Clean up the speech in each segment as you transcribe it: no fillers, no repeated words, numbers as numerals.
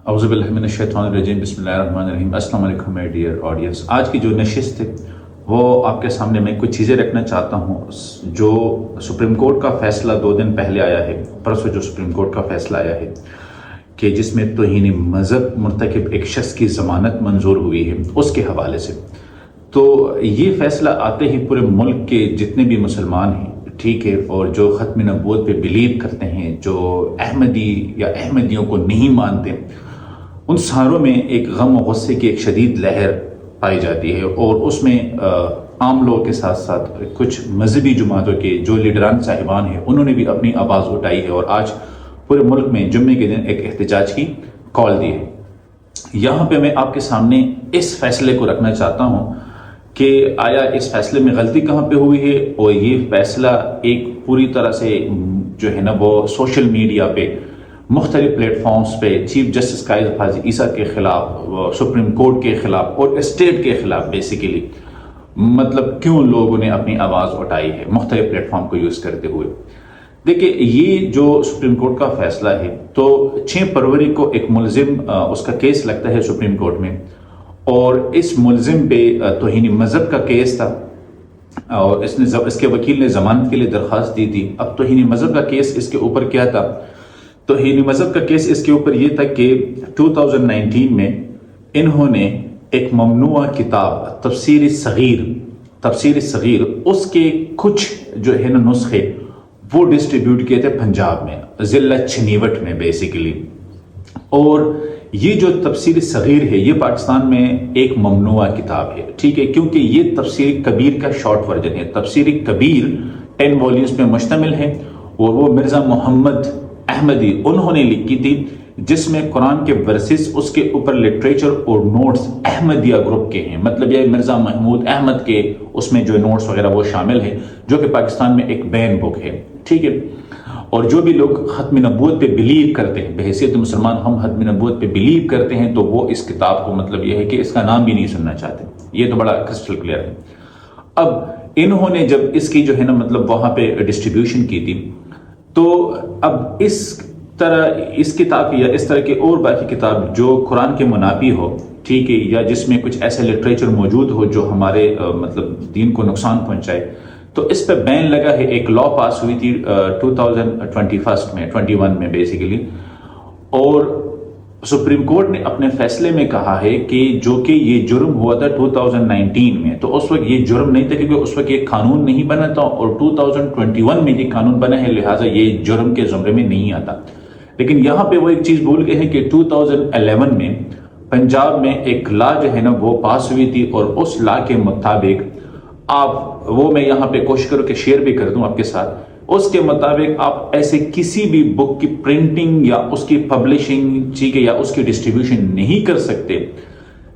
اعوذ باللہ من الشیطان الرجیم، بسم اللہ الرحمن الرحیم۔ السلام علیکم میرے ڈیئر آڈینس۔ آج کی جو نشست ہے وہ آپ کے سامنے میں کچھ چیزیں رکھنا چاہتا ہوں جو سپریم کورٹ کا فیصلہ 2 دن پہلے آیا ہے، پرسوں جو سپریم کورٹ کا فیصلہ آیا ہے کہ جس میں توہین مذہب مرتکب ایک شخص کی ضمانت منظور ہوئی ہے، اس کے حوالے سے۔ تو یہ فیصلہ آتے ہی پورے ملک کے جتنے بھی مسلمان ہیں، ٹھیک ہے، اور جو ختم نبوت پہ بلیو کرتے ہیں، جو احمدی یا احمدیوں کو نہیں مانتے، ان ساروں میں ایک غم و غصے کی ایک شدید لہر پائی جاتی ہے، اور اس میں عام لوگوں کے ساتھ ساتھ کچھ مذہبی جماعتوں کے جو لیڈران صاحبان ہیں انہوں نے بھی اپنی آواز اٹھائی ہے، اور آج پورے ملک میں جمعے کے دن ایک احتجاج کی کال دی ہے۔ یہاں پہ میں آپ کے سامنے اس فیصلے کو رکھنا چاہتا ہوں کہ آیا اس فیصلے میں غلطی کہاں پہ ہوئی ہے، اور یہ فیصلہ ایک پوری طرح سے جو ہے نا وہ سوشل میڈیا پہ مختلف پلیٹ فارمز پہ چیف جسٹس قائد حافظ عیسیٰ کے خلاف، سپریم کورٹ کے خلاف اور اسٹیٹ کے خلاف بیسیکلی مطلب کیوں لوگوں نے اپنی آواز اٹھائی ہے مختلف پلیٹ فارم کو یوز کرتے ہوئے۔ دیکھیں، یہ جو سپریم کورٹ کا فیصلہ ہے تو 6 فروری کو ایک ملزم اس کا کیس لگتا ہے سپریم کورٹ میں، اور اس ملزم پہ توہین مذہب کا کیس تھا، اور اس کے وکیل نے ضمانت کے لیے درخواست دی تھی۔ اب توہین مذہب کا کیس اس کے اوپر کیا تھا؟ توہین مذہب کا کیس اس کے اوپر یہ تھا کہ 2019 میں انہوں نے ایک ممنوع کتاب تفسیر صغیر اس کے کچھ جو ہے نا نسخے وہ ڈسٹریبیوٹ کیے تھے پنجاب میں، ضلع چھنیوٹ میں بیسیکلی۔ اور یہ جو تفسیر صغیر ہے یہ پاکستان میں ایک ممنوع کتاب ہے، ٹھیک ہے، کیونکہ یہ تفسیر کبیر کا شارٹ ورژن ہے۔ تفسیر کبیر 10 والیومز پہ مشتمل ہے، اور وہ مرزا محمد احمدی انہوں نے لکھی تھی، جس میں قرآن کے ورسز اس کے اوپر لٹریچر اور نوٹس احمدیہ گروپ کے ہیں، مطلب یہ مرزا محمود احمد کے اس میں جو نوٹس وغیرہ وہ شامل ہیں، جو کہ پاکستان میں ایک بین بک ہے، ٹھیک ہے۔ اور جو بھی لوگ ختم نبوت پہ بلیو کرتے ہیں، بحیثیت مسلمان ہم ختم نبوت پہ بلیو کرتے ہیں، تو وہ اس کتاب کو مطلب یہ ہے کہ اس کا نام بھی نہیں سننا چاہتے۔ یہ تو بڑا کرسٹل کلیئر ہے۔ اب انہوں نے جب اس کی جو ہے نا مطلب وہاں پہ ڈسٹریبیوشن کی تھی، تو اب اس طرح اس کتاب یا اس طرح کی اور باقی کتاب جو قرآن کے منافی ہو، ٹھیک ہے، یا جس میں کچھ ایسا لٹریچر موجود ہو جو ہمارے مطلب دین کو نقصان پہنچائے، تو اس پہ بین لگا ہے۔ ایک لا پاس ہوئی تھی 2021 میں بیسیکلی، اور سپریم کورٹ نے اپنے فیصلے میں کہا ہے کہ جو کہ یہ جرم ہوا تھا 2019 میں، تو اس وقت یہ جرم نہیں تھا کیونکہ اس وقت یہ قانون نہیں بنا تھا، اور 2021 میں یہ قانون بنا ہے، لہٰذا یہ جرم کے زمرے میں نہیں آتا۔ لیکن یہاں پہ وہ ایک چیز بھول گئے ہیں کہ 2011 میں پنجاب میں ایک لا جو ہے نا وہ پاس ہوئی تھی، اور اس لا کے مطابق وہ میں یہاں پہ کوشش کروں کہ شیئر بھی کر دوں آپ کے ساتھ۔ اس کے مطابق آپ ایسے کسی بھی بک کی پرنٹنگ یا اس کی پبلشنگ، ٹھیک ہے، یا اس کی ڈسٹریبیوشن نہیں کر سکتے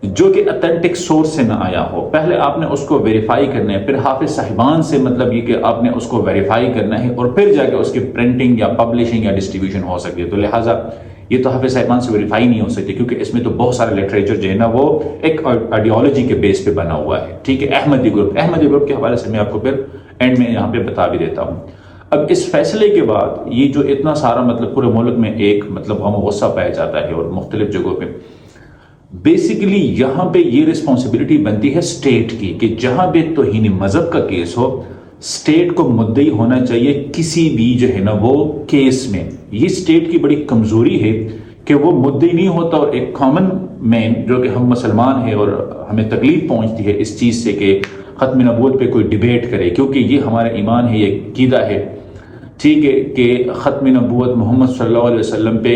جو کہ اتھینٹک سورس سے نہ آیا ہو۔ پہلے آپ نے اس کو ویریفائی کرنا ہے، پھر حافظ صاحبان سے مطلب یہ کہ آپ نے اس کو ویریفائی کرنا ہے، اور پھر جا کے اس کی پرنٹنگ یا پبلشنگ یا ڈسٹریبیوشن ہو سکتی ہے۔ تو لہٰذا یہ تو حافظ صاحبان سے ویریفائی نہیں ہو سکتی، کیونکہ اس میں تو بہت سارا لٹریچر جو ہے نا وہ ایک آئیڈیالوجی کے بیس پہ بنا ہوا ہے، ٹھیک ہے۔ احمدی گروپ کے حوالے سے میں آپ کو پھر اینڈ میں یہاں پہ بتا بھی دیتا ہوں۔ اب اس فیصلے کے بعد یہ جو اتنا سارا مطلب پورے ملک میں ایک مطلب غم و غصہ پایا جاتا ہے، اور مختلف جگہوں پہ بیسیکلی یہاں پہ یہ رسپانسبلٹی بنتی ہے اسٹیٹ کی کہ جہاں بھی توہین مذہب کا کیس ہو، اسٹیٹ کو مدعی ہونا چاہیے کسی بھی جو ہے نا وہ کیس میں۔ یہ اسٹیٹ کی بڑی کمزوری ہے کہ وہ مدعی نہیں ہوتا، اور ایک کامن مین جو کہ ہم مسلمان ہیں اور ہمیں تکلیف پہنچتی ہے اس چیز سے کہ ختم نبوت پہ کوئی ڈیبیٹ کرے، کیونکہ یہ ہمارا ایمان ہے، یہ عقیدہ ہے، ٹھیک ہے، کہ ختم نبوت محمد صلی اللہ علیہ وسلم پہ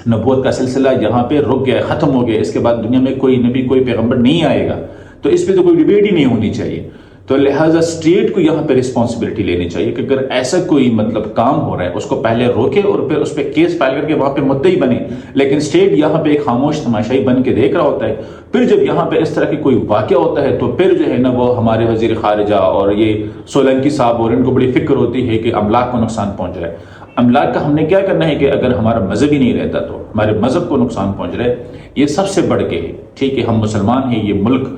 نبوت کا سلسلہ یہاں پہ رک گیا، ختم ہو گیا، اس کے بعد دنیا میں کوئی نبی کوئی پیغمبر نہیں آئے گا، تو اس پہ تو کوئی ڈیبیٹ ہی نہیں ہونی چاہیے۔ تو لہٰذا اسٹیٹ کو یہاں پہ رسپانسبلٹی لینی چاہیے کہ اگر ایسا کوئی مطلب کام ہو رہا ہے اس کو پہلے روکے، اور پھر اس پہ کیس فائل کر کے وہاں پہ مدعی بنے۔ لیکن اسٹیٹ یہاں پہ ایک خاموش تماشائی بن کے دیکھ رہا ہوتا ہے، پھر جب یہاں پہ اس طرح کی کوئی واقعہ ہوتا ہے تو پھر جو ہے نا وہ ہمارے وزیر خارجہ اور یہ سولنکی صاحب اور ان کو بڑی فکر ہوتی ہے کہ املاک کو نقصان پہنچ رہا ہے۔ املاک کا ہم نے کیا کرنا ہے کہ اگر ہمارا مذہب ہی نہیں رہتا تو ہمارے مذہب کو نقصان پہنچ رہا ہے، یہ سب سے بڑھ کے ہے، ٹھیک ہے، ہم مسلمان ہیں، یہ ملک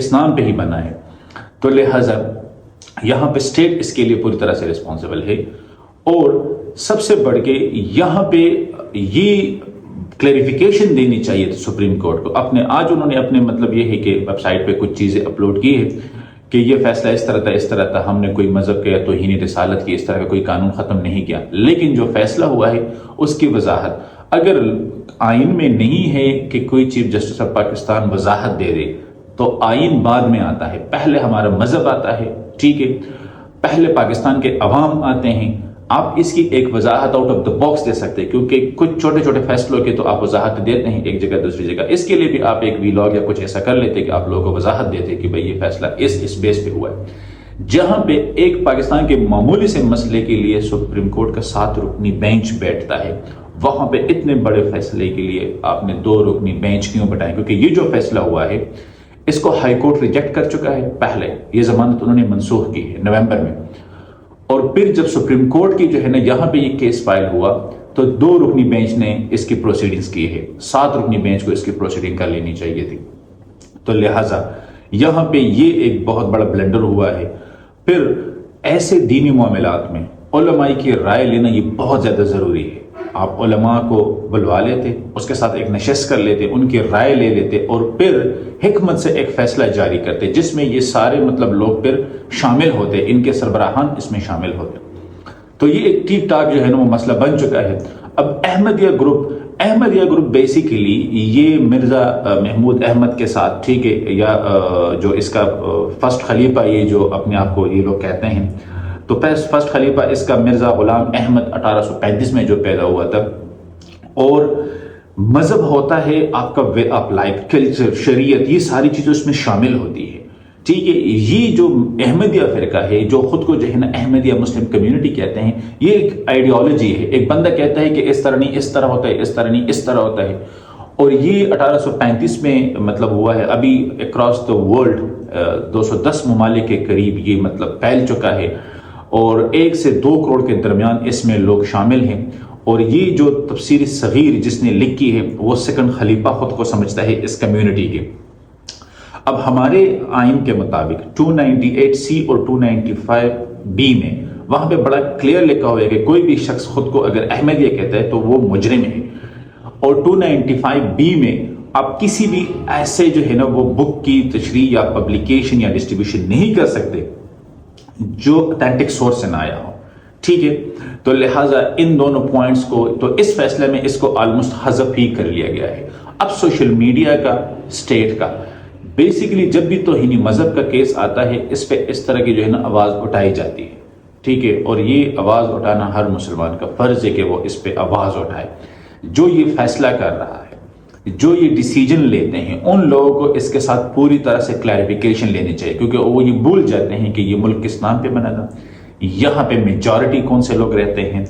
اسلام پہ ہی بنا ہے، تو لہٰذا یہاں پہ اسٹیٹ اس کے لیے پوری طرح سے رسپانسبل ہے۔ اور سب سے بڑھ کے یہاں پہ یہ کلیریفیکیشن دینی چاہیے تھی سپریم کورٹ کو. آج انہوں نے اپنے مطلب یہ ہے کہ ویب سائٹ پہ کچھ چیزیں اپلوڈ کی ہے کہ یہ فیصلہ اس طرح تھا, ہم نے کوئی مذہب کا یا توہین رسالت کی اس طرح کا کوئی قانون ختم نہیں کیا. لیکن جو فیصلہ ہوا ہے اس کی وضاحت اگر آئین میں نہیں ہے کہ کوئی چیف جسٹس آف پاکستان وضاحت دے دے تو آئین بعد میں آتا ہے, پہلے ہمارا مذہب آتا ہے, ٹھیک ہے, پہلے پاکستان کے عوام آتے ہیں. آپ اس کی ایک وضاحت آؤٹ آف دا باکس دے سکتے ہیں کیونکہ کچھ چھوٹے چھوٹے فیصلوں کے تو آپ وضاحت دیتے ہیں ایک جگہ دوسری جگہ. اس کے لیے بھی آپ ایک ویلاگ یا کچھ ایسا کر لیتے کہ آپ لوگوں کو وضاحت دیتے کہ بھئی یہ فیصلہ اس بیس پہ ہوا ہے. جہاں پہ ایک پاکستان کے معمولی سے مسئلے کے لیے سپریم کورٹ کا 7 رکنی بینچ بیٹھتا ہے, وہاں پہ اتنے بڑے فیصلے کے لیے آپ نے 2 رکنی بینچ کیوں بٹائے؟ کیونکہ یہ جو فیصلہ ہوا ہے اس کو ہائی کورٹ ریجیکٹ کر چکا ہے. پہلے یہ ضمانت انہوں نے منسوخ کی ہے نومبر میں, اور پھر جب سپریم کورٹ کی جو ہے نا یہاں پہ یہ کیس فائل ہوا تو 2 رکنی بینچ نے اس کی پروسیڈنگز کی ہے. 7 رکنی بینچ کو اس کی پروسیڈنگ کر لینی چاہیے تھی. تو لہٰذا یہاں پہ یہ ایک بہت بڑا بلنڈر ہوا ہے. پھر ایسے دینی معاملات میں علماء کی رائے لینا یہ بہت زیادہ ضروری ہے. آپ علماء کو بلوا لیتے, اس کے ساتھ ایک نشست کر لیتے, ان کی رائے لے لیتے اور پھر حکمت سے ایک فیصلہ جاری کرتے جس میں یہ سارے مطلب لوگ پھر شامل ہوتے, ان کے سربراہان اس میں شامل ہوتے. تو یہ ایک ٹھیک ٹھاک جو ہے نا وہ مسئلہ بن چکا ہے. اب احمدیہ گروپ بیسیکلی یہ مرزا محمود احمد کے ساتھ, ٹھیک ہے, یا جو اس کا فرسٹ خلیفہ یہ جو اپنے آپ کو یہ لوگ کہتے ہیں, تو فرسٹ خلیفہ اس کا مرزا غلام احمد 1835 میں جو پیدا ہوا تھا. اور مذہب ہوتا ہے آپ کا وے آف لائف, کلچر, شریعت, یہ ساری چیزیں اس میں شامل ہوتی ہے, ٹھیک ہے. یہ جو احمدیہ فرقہ ہے جو خود کو جو ہے نا احمدیہ مسلم کمیونٹی کہتے ہیں, یہ ایک آئیڈیالوجی ہے. ایک بندہ کہتا ہے کہ اس طرح نہیں اس طرح ہوتا ہے, اس طرح نہیں اس طرح ہوتا ہے, اور یہ 1835 میں مطلب ہوا ہے. ابھی اکراس دا ورلڈ 210 ممالک کے قریب یہ مطلب پھیل چکا ہے اور 1 سے 2 کروڑ کے درمیان اس میں لوگ شامل ہیں. اور یہ جو تفسیر صغیر جس نے لکھی ہے وہ سیکنڈ خلیفہ خود کو سمجھتا ہے اس کمیونٹی کے. اب ہمارے آئین کے مطابق 298C اور 295B میں وہاں پہ بڑا کلیئر لکھا ہوا ہے کہ کوئی بھی شخص خود کو اگر احمدیہ کہتا ہے تو وہ مجرم ہے. اور 295B میں آپ کسی بھی ایسے جو ہے نا وہ بک کی تشریح یا پبلیکیشن یا ڈسٹریبیوشن نہیں کر سکتے جو اتھینٹک سورس سے نہ آیا ہو, ٹھیک ہے. تو لہٰذا ان دونوں پوائنٹس کو تو اس فیصلے میں اس کو آلموسٹ حذف ہی کر لیا گیا ہے. اب سوشل میڈیا کا, اسٹیٹ کا, بیسیکلی جب بھی توہین مذہب کا کیس آتا ہے اس پہ اس طرح کی جو ہے نا آواز اٹھائی جاتی ہے, ٹھیک ہے. اور یہ آواز اٹھانا ہر مسلمان کا فرض ہے کہ وہ اس پہ آواز اٹھائے. جو یہ فیصلہ کر رہا ہے, جو یہ ڈیسیجن لیتے ہیں, ان لوگوں کو اس کے ساتھ پوری طرح سے کلیریفیکیشن لینی چاہیے کیونکہ وہ یہ بھول جاتے ہیں کہ یہ ملک کس نام پہ بنا تھا, یہاں پہ میجورٹی کون سے لوگ رہتے ہیں.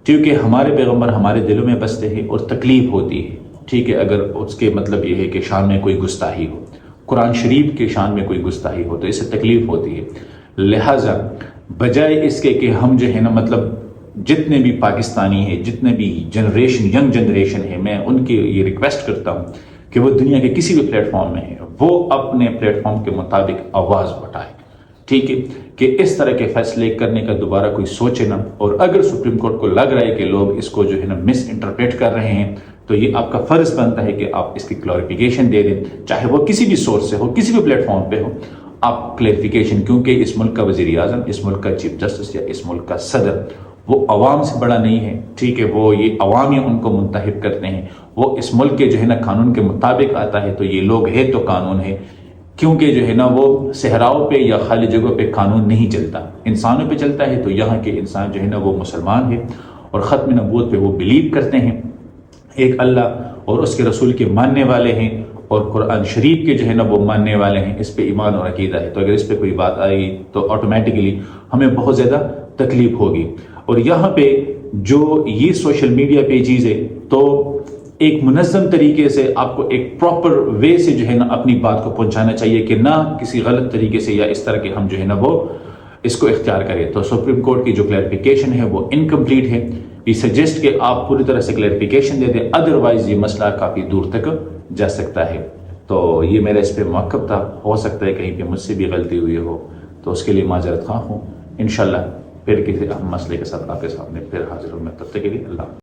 کیونکہ ہمارے پیغمبر ہمارے دلوں میں بستے ہیں اور تکلیف ہوتی ہے, ٹھیک ہے, اگر اس کے مطلب یہ ہے کہ شان میں کوئی گستاخی ہو, قرآن شریف کے شان میں کوئی گستاخی ہو تو اس سے تکلیف ہوتی ہے. لہٰذا بجائے اس کے کہ ہم جو ہے نا مطلب جتنے بھی پاکستانی ہیں, جتنے بھی ینگ جنریشن ہے, میں ان کی یہ ریکویسٹ کرتا ہوں کہ وہ دنیا کے کسی بھی پلیٹ فارم میں ہے وہ اپنے پلیٹ فارم کے مطابق آواز اٹھائے, ٹھیک ہے, کہ اس طرح کے فیصلے کرنے کا دوبارہ کوئی سوچے نہ. اور اگر سپریم کورٹ کو لگ رہا ہے کہ لوگ اس کو جو ہے نا مس انٹرپریٹ کر رہے ہیں تو یہ آپ کا فرض بنتا ہے کہ آپ اس کی کلیریفیکیشن دے دیں, چاہے وہ کسی بھی سورس سے ہو, کسی بھی پلیٹ فارم پہ ہو. آپ کلیریفیکیشن, کیونکہ اس ملک کا وزیر اعظم, اس ملک کا چیف جسٹس یا اس ملک کا صدر وہ عوام سے بڑا نہیں ہے, ٹھیک ہے, وہ یہ عوام ہی ان کو منتخب کرتے ہیں. وہ اس ملک کے جو ہے نا قانون کے مطابق آتا ہے, تو یہ لوگ ہے تو قانون ہے, کیونکہ جو ہے نا وہ صحراؤں پہ یا خالی جگہوں پہ قانون نہیں چلتا, انسانوں پہ چلتا ہے. تو یہاں کے انسان جو ہے نا وہ مسلمان ہے اور ختم نبوت پہ وہ بلیو کرتے ہیں, ایک اللہ اور اس کے رسول کے ماننے والے ہیں, اور قرآن شریف کے جو ہے نا وہ ماننے والے ہیں, اس پہ ایمان اور عقیدہ ہے. تو اگر اس پہ کوئی بات آئے گی تو آٹومیٹکلی ہمیں بہت زیادہ تکلیف ہوگی. اور یہاں پہ جو یہ سوشل میڈیا پیجز ہے تو ایک منظم طریقے سے آپ کو ایک پراپر وے سے جو ہے نا اپنی بات کو پہنچانا چاہیے کہ نہ کسی غلط طریقے سے یا اس طرح کے ہم جو ہے نا وہ اس کو اختیار کریں. تو سپریم کورٹ کی جو کلیریفیکیشن ہے وہ انکمپلیٹ ہے. وی سجیسٹ کہ آپ پوری طرح سے کلیریفیکیشن دے دیں, ادروائز یہ مسئلہ کافی دور تک جا سکتا ہے. تو یہ میرا اس پہ موقف تھا, ہو سکتا ہے کہیں پہ مجھ سے بھی غلطی ہوئی ہو تو اس کے لیے معذرت خواہ ہوں. انشاءاللہ پھر کسی اہم مسئلے کے ساتھ آپ کے سامنے پھر حاضر ہوں میں. تب تک کے لیے اللہ.